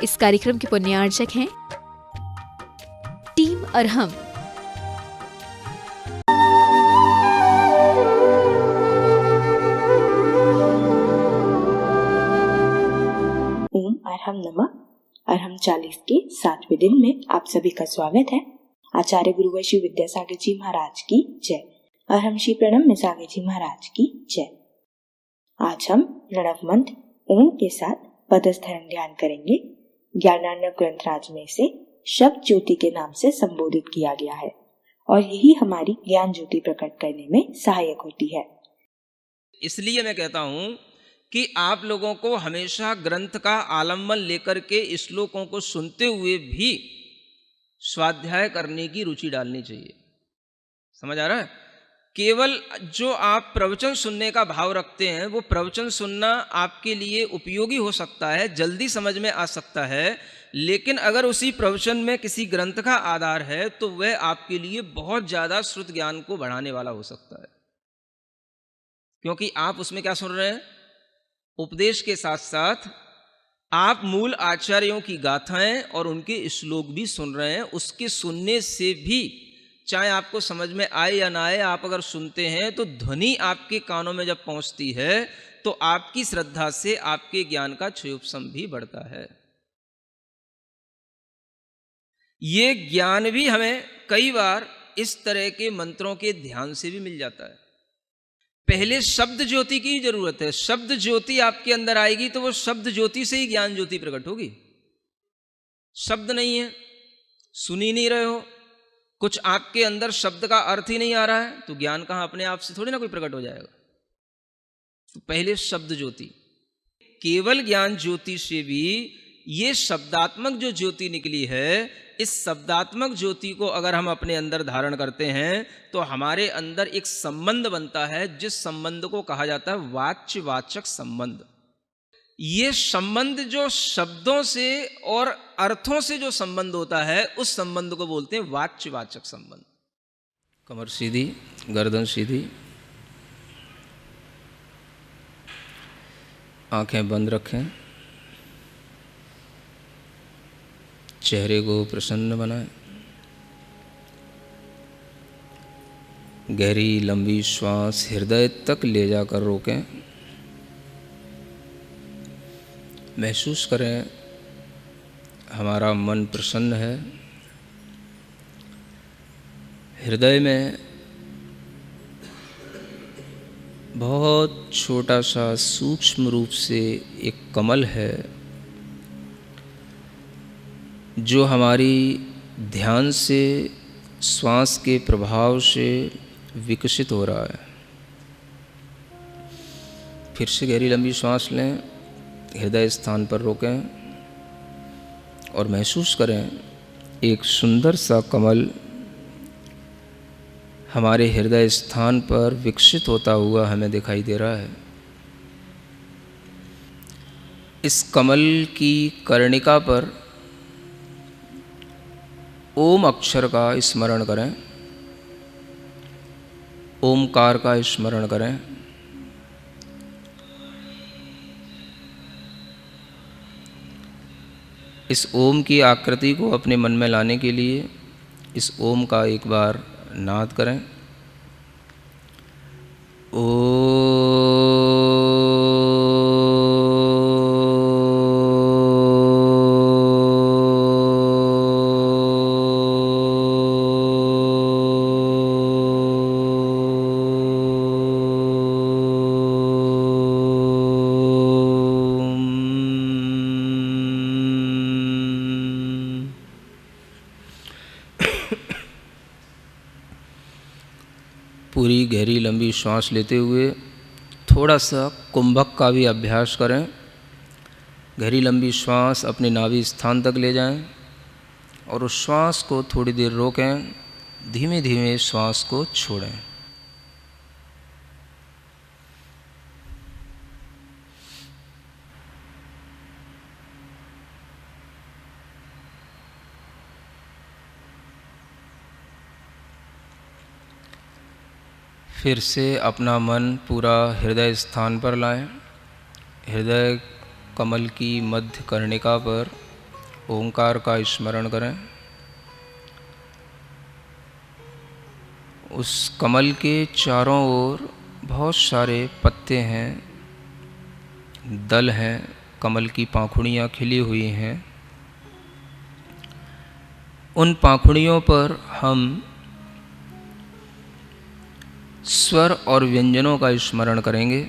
इस कार्यक्रम के पुण्यार्चक हैं टीम अरहम। ओम अरहम नमः। अरहम 40 के 7वें दिन में आप सभी का स्वागत है। आचार्य गुरुवर श्री विद्यासागर जी महाराज की जय। अरहम श्री प्रणम सागर जी महाराज की जय। आज हम प्रणव मंत्र ओम के साथ पदस्थरण ध्यान करेंगे। ज्ञानार्णव ग्रंथराज में इसे शब्द ज्योति के नाम से संबोधित किया गया है और यही हमारी ज्ञान ज्योति प्रकट करने में सहायक होती है। इसलिए मैं कहता हूं कि आप लोगों को हमेशा ग्रंथ का आलम्बन लेकर के श्लोकों को सुनते हुए भी स्वाध्याय करने की रुचि डालनी चाहिए। समझ आ रहा है? केवल जो आप प्रवचन सुनने का भाव रखते हैं वो प्रवचन सुनना आपके लिए उपयोगी हो सकता है, जल्दी समझ में आ सकता है, लेकिन अगर उसी प्रवचन में किसी ग्रंथ का आधार है तो वह आपके लिए बहुत ज़्यादा श्रुत ज्ञान को बढ़ाने वाला हो सकता है। क्योंकि आप उसमें क्या सुन रहे हैं? उपदेश के साथ साथ आप मूल आचार्यों की गाथाएं और उनके श्लोक भी सुन रहे हैं। उसके सुनने से भी, चाहे आपको समझ में आए या ना आए, आप अगर सुनते हैं तो ध्वनि आपके कानों में जब पहुंचती है तो आपकी श्रद्धा से आपके ज्ञान का क्षयोपशम भी बढ़ता है। ये ज्ञान भी हमें कई बार इस तरह के मंत्रों के ध्यान से भी मिल जाता है। पहले शब्द ज्योति की जरूरत है। शब्द ज्योति आपके अंदर आएगी तो वो शब्द ज्योति से ही ज्ञान ज्योति प्रकट होगी। शब्द नहीं है, सुन ही नहीं रहे हो, कुछ आपके अंदर शब्द का अर्थ ही नहीं आ रहा है, तो ज्ञान कहाँ अपने आप से थोड़ी ना कोई प्रकट हो जाएगा। तो पहले शब्द ज्योति। केवल ज्ञान ज्योति से भी ये शब्दात्मक जो ज्योति निकली है, इस शब्दात्मक ज्योति को अगर हम अपने अंदर धारण करते हैं तो हमारे अंदर एक संबंध बनता है, जिस संबंध को कहा जाता है वाच्य वाचक संबंध। ये संबंध जो शब्दों से और अर्थों से जो संबंध होता है, उस संबंध को बोलते हैं वाच्य वाचक संबंध। कमर सीधी, गर्दन सीधी, आंखें बंद रखें, चेहरे को प्रसन्न बनाएं। गहरी लंबी श्वास हृदय तक ले जाकर रोकें। महसूस करें हमारा मन प्रसन्न है। हृदय में बहुत छोटा सा सूक्ष्म रूप से एक कमल है जो हमारी ध्यान से, श्वास के प्रभाव से विकसित हो रहा है। फिर से गहरी लंबी श्वास लें, हृदय स्थान पर रोकें और महसूस करें एक सुंदर सा कमल हमारे हृदय स्थान पर विकसित होता हुआ हमें दिखाई दे रहा है। इस कमल की कर्णिका पर ओम अक्षर का स्मरण करें, ओमकार का स्मरण करें। इस ओम की आकृति को अपने मन में लाने के लिए इस ओम का एक बार नाद करें। पूरी गहरी लंबी श्वास लेते हुए थोड़ा सा कुंभक का भी अभ्यास करें। गहरी लंबी श्वास अपने नाभि स्थान तक ले जाएं और उस श्वास को थोड़ी देर रोकें, धीमे धीमे श्वास को छोड़ें। फिर से अपना मन पूरा हृदय स्थान पर लाएं। हृदय कमल की मध्य कर्णिका पर ओंकार का स्मरण करें। उस कमल के चारों ओर बहुत सारे पत्ते हैं, दल हैं, कमल की पाखुड़ियाँ खिली हुई हैं। उन पाखुड़ियों पर हम स्वर और व्यंजनों का स्मरण करेंगे।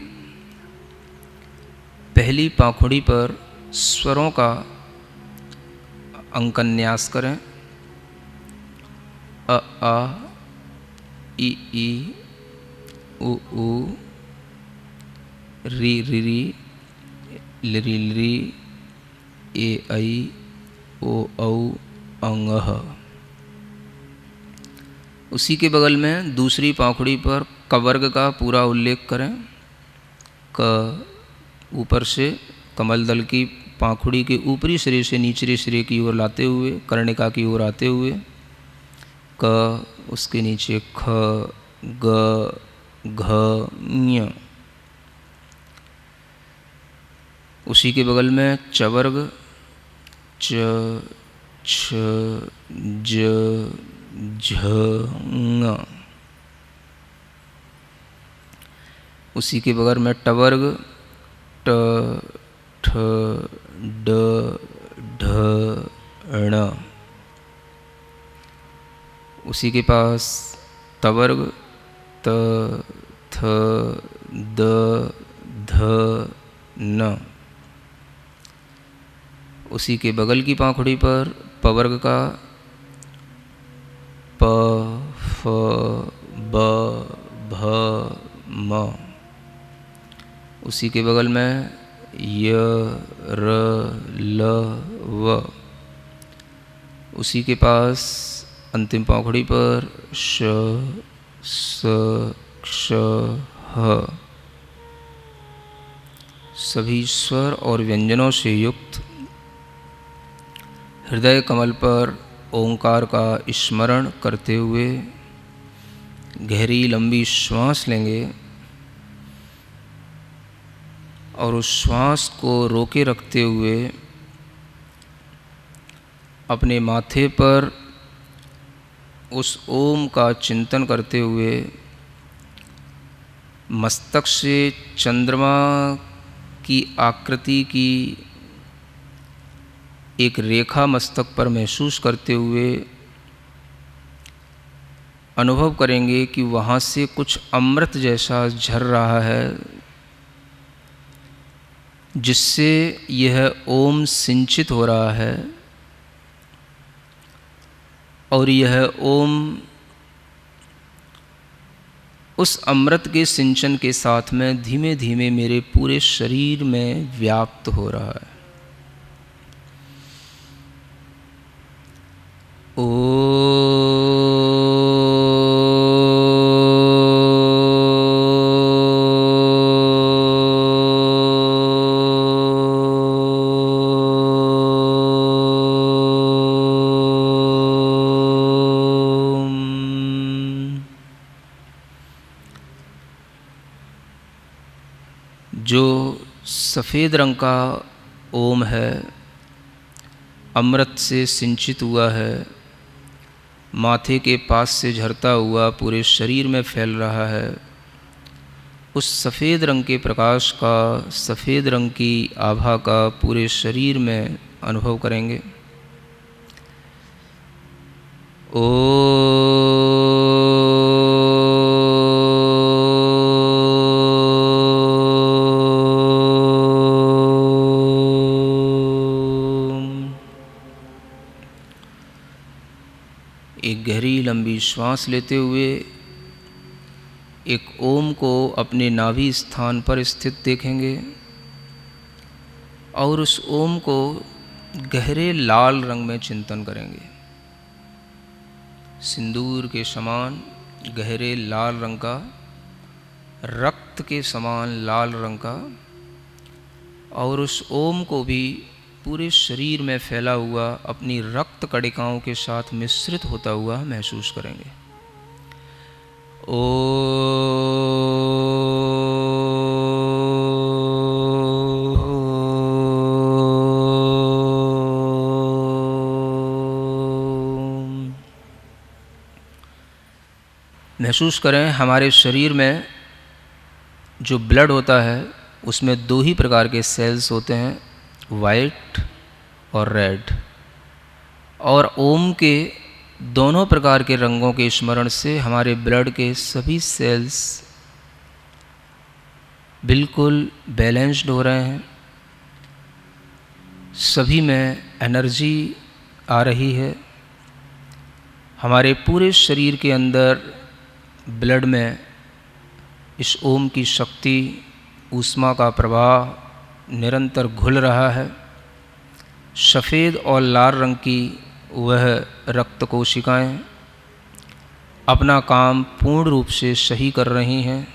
पहली पाखुड़ी पर स्वरों का अंकन्यास करें। अ आ, इ ई, उ ऊ, री री री, लिरी लिरी, ए ऐ, ओ औ, अंग ह। उसी के बगल में दूसरी पाखुड़ी पर क वर्ग का पूरा उल्लेख करें। क ऊपर से कमल दल की पाखुड़ी के ऊपरी सिरे से निचले सिरे की ओर लाते हुए कर्णिका की ओर आते हुए क, उसके नीचे ख, ग, घ, ञ। उसी के बगल में च वर्ग च, छ, ज, झ, ङ। उसी के बगल में ट वर्ग ट, ठ, ड, ढ, ण। उसी के पास त वर्ग त, थ, द, ध, न। उसी के बगल की पाखुड़ी पर प वर्ग का प, फ, ब, भ, म। उसी के बगल में य, र, ल, व। उसी के पास अंतिम पाखुड़ी पर श, स, क्ष, ह। सभी स्वर और व्यंजनों से युक्त हृदय कमल पर ओंकार का स्मरण करते हुए गहरी लंबी श्वास लेंगे और उस श्वास को रोके रखते हुए अपने माथे पर उस ओम का चिंतन करते हुए मस्तक से चंद्रमा की आकृति की एक रेखा मस्तक पर महसूस करते हुए अनुभव करेंगे कि वहाँ से कुछ अमृत जैसा झर रहा है, जिससे यह ओम सिंचित हो रहा है। और यह ओम उस अमृत के सिंचन के साथ में धीमे धीमे मेरे पूरे शरीर में व्याप्त हो रहा है। जो सफ़ेद रंग का ओम है, अमृत से सिंचित हुआ है, माथे के पास से झरता हुआ पूरे शरीर में फैल रहा है, उस सफ़ेद रंग के प्रकाश का, सफ़ेद रंग की आभा का पूरे शरीर में अनुभव करेंगे। एक गहरी लंबी श्वास लेते हुए एक ओम को अपने नाभि स्थान पर स्थित देखेंगे और उस ओम को गहरे लाल रंग में चिंतन करेंगे। सिंदूर के समान गहरे लाल रंग का, रक्त के समान लाल रंग का, और उस ओम को भी पूरे शरीर में फैला हुआ अपनी रक्त कणिकाओं के साथ मिश्रित होता हुआ महसूस करेंगे। महसूस करें हमारे शरीर में जो ब्लड होता है उसमें दो ही प्रकार के सेल्स होते हैं, वाइट और रेड। और ओम के दोनों प्रकार के रंगों के स्मरण से हमारे ब्लड के सभी सेल्स बिल्कुल बैलेंस्ड हो रहे हैं, सभी में एनर्जी आ रही है। हमारे पूरे शरीर के अंदर ब्लड में इस ओम की शक्ति, ऊष्मा का प्रवाह निरंतर घुल रहा है। सफ़ेद और लाल रंग की वह रक्त कोशिकाएं अपना काम पूर्ण रूप से सही कर रही हैं।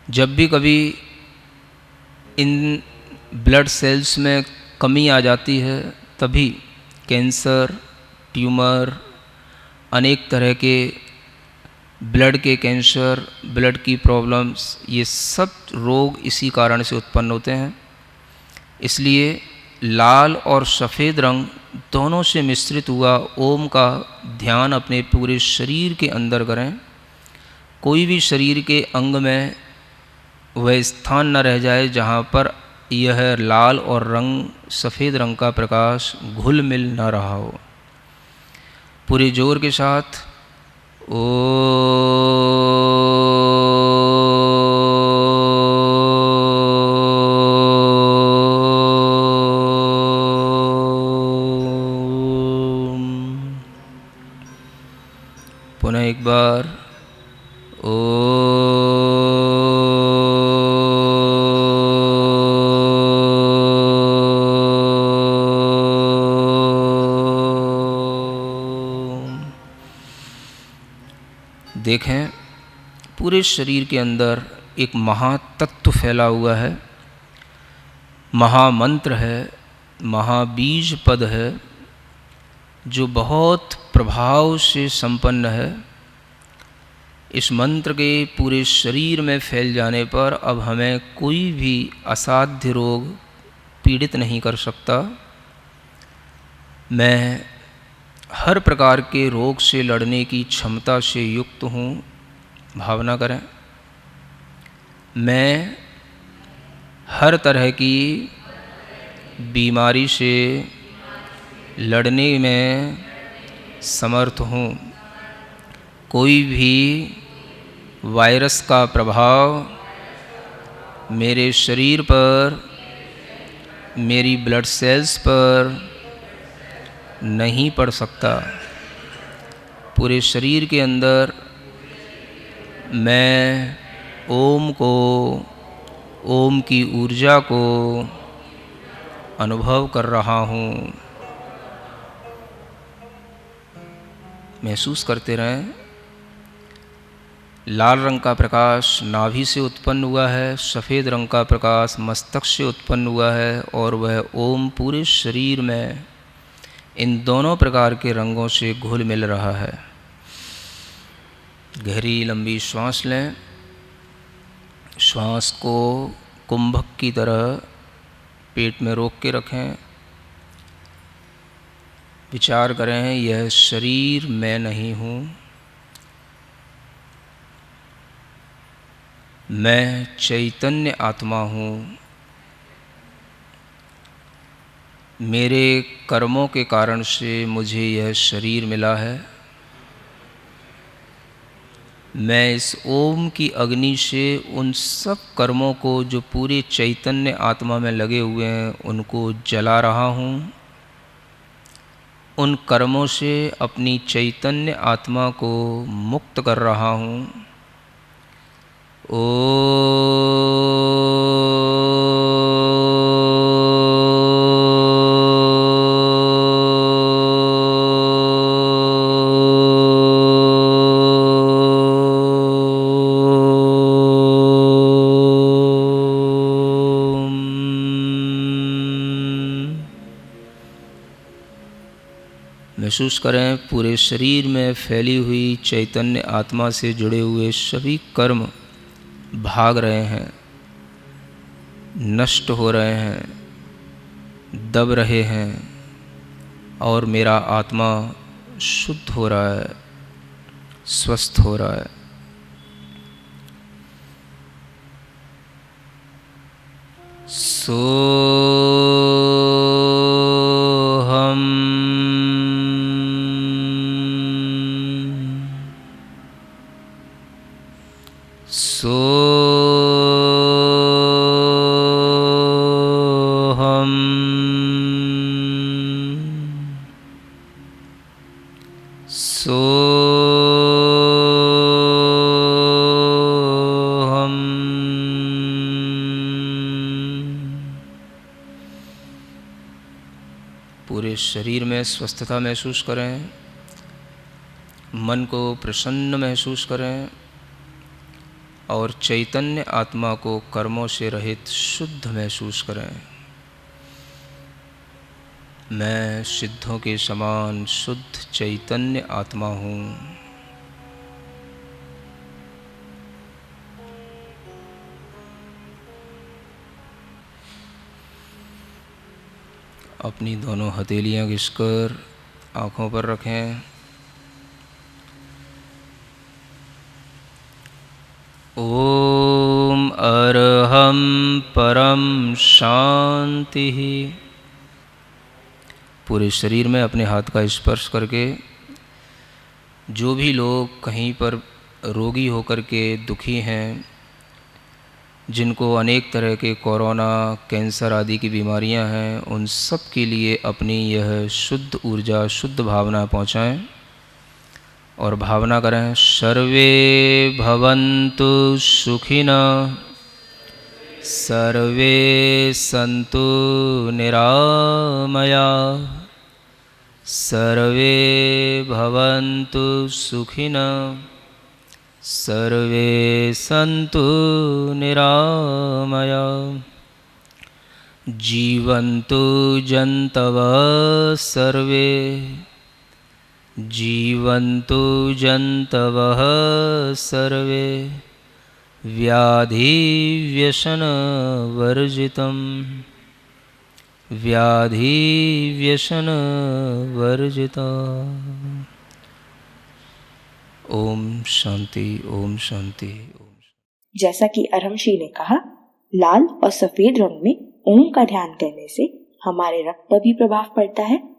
जब भी कभी इन ब्लड सेल्स में कमी आ जाती है तभी कैंसर, ट्यूमर, अनेक तरह के ब्लड के कैंसर, ब्लड की प्रॉब्लम्स, ये सब रोग इसी कारण से उत्पन्न होते हैं। इसलिए लाल और सफ़ेद रंग दोनों से मिश्रित हुआ ओम का ध्यान अपने पूरे शरीर के अंदर करें। कोई भी शरीर के अंग में वह स्थान न रह जाए जहाँ पर यह लाल और सफ़ेद रंग का प्रकाश घुल मिल न रहा हो। पूरे जोर के साथ पुनः एक बार देखें पूरे शरीर के अंदर एक महातत्व फैला हुआ है, महामंत्र है, महाबीज पद है जो बहुत प्रभाव से संपन्न है। इस मंत्र के पूरे शरीर में फैल जाने पर अब हमें कोई भी असाध्य रोग पीड़ित नहीं कर सकता। मैं हर प्रकार के रोग से लड़ने की क्षमता से युक्त हूँ। भावना करें, मैं हर तरह की बीमारी से लड़ने में समर्थ हूँ। कोई भी वायरस का प्रभाव मेरे शरीर पर, मेरी ब्लड सेल्स पर नहीं पड़ सकता। पूरे शरीर के अंदर मैं ओम को, ओम की ऊर्जा को अनुभव कर रहा हूँ। महसूस करते रहें। लाल रंग का प्रकाश नाभि से उत्पन्न हुआ है, सफ़ेद रंग का प्रकाश मस्तक से उत्पन्न हुआ है और वह ओम पूरे शरीर में इन दोनों प्रकार के रंगों से घुल मिल रहा है। गहरी लंबी श्वास लें। श्वास को कुंभक की तरह पेट में रोक के रखें। विचार करें, यह शरीर मैं नहीं हूँ, मैं चैतन्य आत्मा हूँ। मेरे कर्मों के कारण से मुझे यह शरीर मिला है। मैं इस ओम की अग्नि से उन सब कर्मों को जो पूरे चैतन्य आत्मा में लगे हुए हैं उनको जला रहा हूँ। उन कर्मों से अपनी चैतन्य आत्मा को मुक्त कर रहा हूँ। महसूस करें पूरे शरीर में फैली हुई चैतन्य आत्मा से जुड़े हुए सभी कर्म भाग रहे हैं, नष्ट हो रहे हैं, दब रहे हैं और मेरा आत्मा शुद्ध हो रहा है। स्वस्थ हो रहा है। सोहम सोहम सोहम। पूरे शरीर में स्वस्थता महसूस करें, मन को प्रसन्न महसूस करें और चैतन्य आत्मा को कर्मों से रहित शुद्ध महसूस करें। मैं सिद्धों के समान शुद्ध चैतन्य आत्मा हूँ। अपनी दोनों हथेलियाँ घिसकर आँखों पर रखें। ओम अरहम परम शांति। पूरे शरीर में अपने हाथ का स्पर्श करके जो भी लोग कहीं पर रोगी होकर के दुखी हैं, जिनको अनेक तरह के कोरोना, कैंसर आदि की बीमारियां हैं, उन सब के लिए अपनी यह शुद्ध ऊर्जा, शुद्ध भावना पहुंचाएं और भावना करें, सर्वे भवन्तु सुखिनः, सर्वे सन्तु निरामयाः, सर्वे भवन्तु सुखिनः, सर्वे सन्तु निरामयाः। जीवन्तु जन्तवः सर्वे, जीवन्तु जन्तवः सर्वे, व्याधिव्यसनवर्जितं, व्याधिव्यसनवर्जितम्। ओम शांति, ओम शांति, ओम। जैसा कि अरहमशी ने कहा, लाल और सफेद रंग में ओम का ध्यान करने से हमारे रक्त पर भी प्रभाव पड़ता है,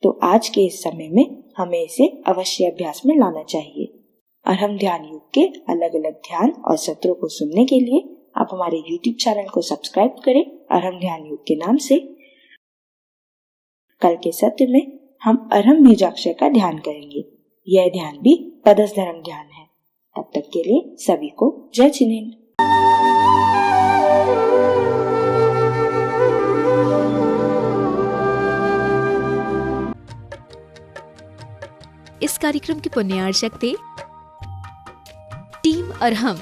तो आज के इस समय में हमें इसे अवश्य अभ्यास में लाना चाहिए। अरहम ध्यान योग के अलग अलग ध्यान और सत्रों को सुनने के लिए आप हमारे YouTube चैनल को सब्सक्राइब करें, अरहम ध्यान योग के नाम से। कल के सत्र में हम अरहम बीजाक्षर का ध्यान करेंगे। यह ध्यान भी पदस्थ धर्म ध्यान है। तब तक के लिए सभी को जय जिनेन्द्र। इस कार्यक्रम के पुण्यार्चक थे टीम अरहम।